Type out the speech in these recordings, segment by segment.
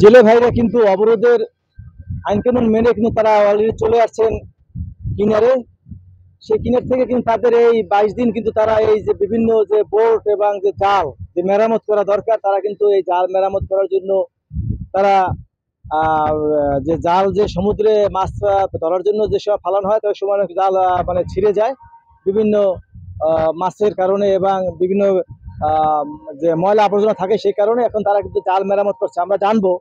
জেলে ভাইরা কিন্তু অবরোধের আইন কানুন মেনে কিন্তু তারা অলরেডি চলে আসছেন কিনারে। সেই কিনার থেকে কিন্তু তাদের এই 22 দিন কিন্তু তারা এই যে বিভিন্ন যে বোট এবং যে জাল যে মেরামত করা দরকার, তারা কিন্তু এই জাল মেরামত করার জন্য তারা যে জাল যে সমুদ্রে মাছ ধরার জন্য যে সব ফালানো হয় তার সময় জাল মানে ছিঁড়ে যায় বিভিন্ন মাছের কারণে এবং বিভিন্ন যে ময়লা আবর্জনা থাকে সেই কারণে এখন তারা কিন্তু জাল মেরামত করছে। আমরা জানবো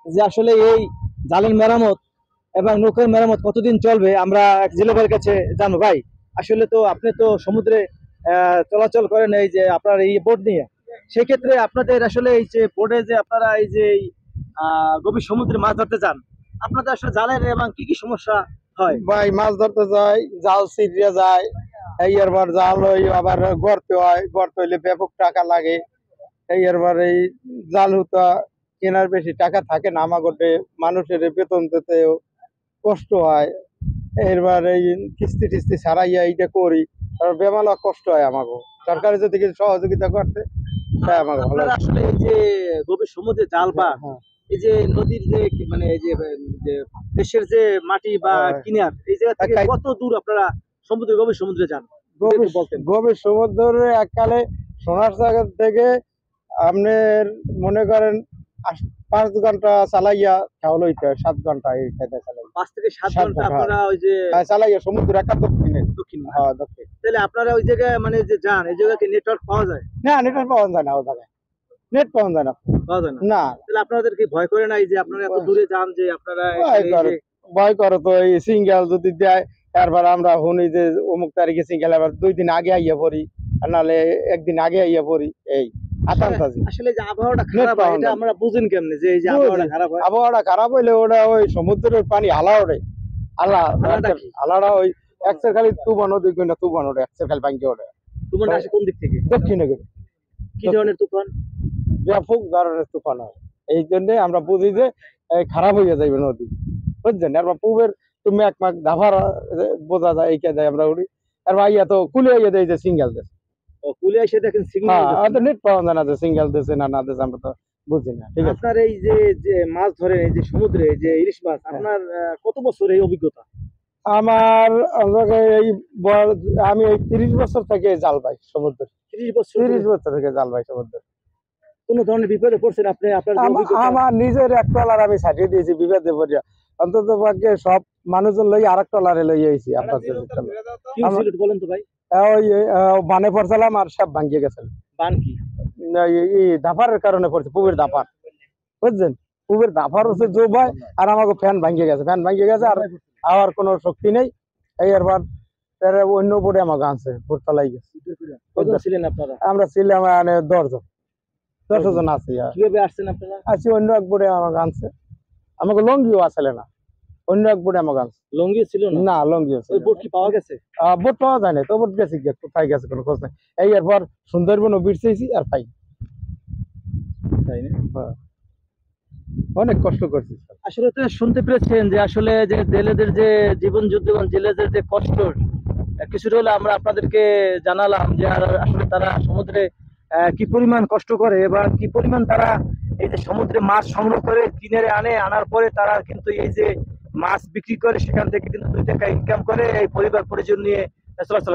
যে আসলে এই জালের মেরামত এবং নৌকার মেরামত কতদিন চলবে, আমরা এক জেলে ভাইয়ের কাছে জানবো। ভাই, আসলে তো আপনি তো সমুদ্রে চলাচল করেন এই যে আপনার এই বোট নিয়ে, সেক্ষেত্রে আপনাদের আসলে এই যে বোটে যে আপনারা এই যে গভীর সমুদ্রে মাছ ধরতে যান, আপনাদের আসলে জালের এবং কি কি সমস্যা হয়? ভাই মাছ ধরতে যায়, জাল ছিঁড়ে যায়, এইবার জাল ওই আবার গর্তে হয়, গর্ত হইলে ব্যাপক টাকা লাগে। এইবার এই জাল হুতা কেনার বেশি টাকা থাকে না, আমাকে মানুষের বেতন দিতেও কষ্ট হয়। এবার এই কিস্তি টিস্তি ছাড়াইয়া এইটা করি, আর বেমালা কষ্ট হয় আমাকে। সরকারে যদি কিছু সহযোগিতা করতে তাই আমাকে ভালো। আপনারা আসলে এই যে গভীর সমুদ্রে জাল বা এই যে নদীর যে মানে এই যে দেশের যে মাটি বা কিনার এই জায়গা থেকে কত দূর আপনারা গভীর সমুদ্রে যান? গভীর সমুদ্রে এককালে সোনার সাগর থেকে আপনার মনে করেন 5 ঘন্টা চালাইয়া খেয়াল হইতে হয়, 7 ঘন্টা এই খেতে চালাই, 5 থেকে 7 ঘন্টা আপনারা ওই যে চালাইয়া সমুদ্র একটা দক্ষিণে। হ্যাঁ দক্ষিণ। তাহলে আপনারা ওই জায়গায় মানে যে যান এই জায়গায় কি নেটওয়ার্ক পাওয়া যায়? না, নেটওয়ার্ক পাওয়া যায় না, ও জায়গায় নেট পাওয়া যায় না। পাওয়া যায় না? না। তাহলে আপনাদের কি ভয় করে নাই যে আপনারা এত দূরে যান যে আপনারা ভয় করে তো, এই সিঙ্গেল যদি দেয় তারপর আমরা শুনি যে অমুক তারিখে সিঙ্গেল, আবার 2 দিন আগে আইয়া পড়ি, আর নাহলে একদিন আগে আইয়া পড়ি। এই আসলে যে আবহাওয়াটা খারাপ হয় এটা আমরা বুঝেন কেমনে যে এই যে আবহাওয়াটা খারাপ হয়? আবহাওয়াটা খারাপ হইলে ওটা ওই সমুদ্রের পানি আলা ওঠে, আলাদা ওই একসের খালি তুফান, ওদিক না তুফান ওঠে, একসের খালি ভাঙ্গে ওঠে। তুফান আসে কোন দিক থেকে? দক্ষিণে গেলে। কি ধরনের তুফান? ব্যাপক ধরনের তুফান হয়, এই জন্য আমরা বুঝি যে খারাপ হইয়া যাইবে নদী, বুঝছেন। আর পূবের তুমি এক মাক দাভার বোঝা যায়, এই দেয় আমরা উড়ি। আর ভাইয়া তো কুলে আইয়া দেয় যে সিঙ্গেল দেশ, কুলে এসে দেখেন সিগন্যাল নেট পাওয়া যায় না যে সিঙ্গেল দেশে না দেশে, আমরা তো বুঝি না। ঠিক আছে, আপনার এই যে মাছ ধরে এই যে সমুদ্রে যে ইলিশ মাছ, আপনার কত বছর এই অভিজ্ঞতা? আমার এই আমি এই 30 বছর থেকে জাল ভাই সমুদ্রে। 30 বছর থেকে জাল ভাই সমুদ্রে। কোন ধরনের বিপদে পড়ছেন আপনি? আমার নিজের এক ট্রলার আমি ছাড়িয়ে দিয়েছি বিপদে পড়িয়া, অন্তত পক্ষে সব মানুষজন লই আরেক ট্রলারে লই আইছি। আপনার বলেন তো ভাই। ওই বানে পড়ছিলাম আর সব ভাঙ্গিয়ে গেছে। বান কি? দাফারের কারণে পড়ছে, পুবের দাফার, বুঝছেন। পুবের দাফার হচ্ছে জোব হয়, আর আমাকে ফ্যান ভাঙ্গিয়ে গেছে, আর আবার কোনো শক্তি নেই। এইবার অন্য বোর্ডে আমাকে আনছে, বোর্ড চালাই গেছে। আমরা ছিলাম 10 জন আছি। কিভাবে আসছেন আপনারা? আছি অন্য এক বোর্ডে আমাকে আনছে, আমাকে লঙ্গিও আসলে না, অন্য এক বোর্ডে আমাকে আনছে। লঙ্গি ছিল না? লঙ্গি আছে। ওই বোট কি পাওয়া গেছে? বোট পাওয়া যায় না তো, বোট গেছে কোথায় গেছে কোনো খোঁজ নাই। এরপর সুন্দরবনও বিরছেছি আর পাই, তাই না? অনেক কষ্ট করছি। আসলে তো শুনতে পেরেছেন যে আসলে যে জেলেদের যে জীবন যুদ্ধ এবং জেলেদের যে কষ্ট কিছুটা হলে আমরা আপনাদেরকে জানালাম যে আসলে তারা সমুদ্রে কি পরিমাণ কষ্ট করে এবং কি পরিমাণ তারা এই যে সমুদ্রে মাছ সংগ্রহ করে কিনারে আনার পরে তারা কিন্তু এই যে মাছ বিক্রি করে সেখান থেকে কিন্তু 2 টাকা ইনকাম করে এই পরিবার পরিজন নিয়ে চলাচল